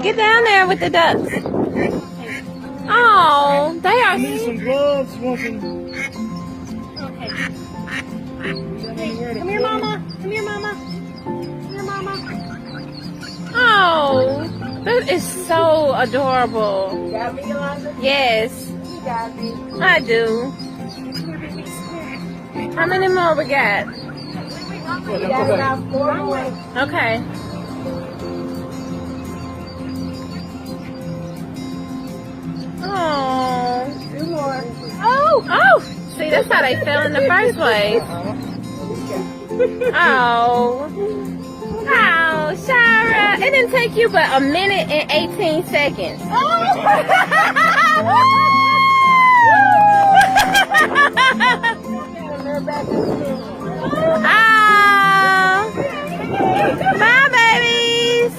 Get down there with the ducks. Oh, they I are. need some gloves. Want some... Okay. Hey, come here, Mama. Come here, Mama. Come here, Mama. Oh, that is so adorable. You got me, Yolanda? Yes, You got me. I do. How many more we got? We got about 4 more. Okay. Oh. 2 more. Oh. See, that's how they fell in the first place. Oh. Oh, Shara. It didn't take you but a minute and 18 seconds. Oh. Bye, babies.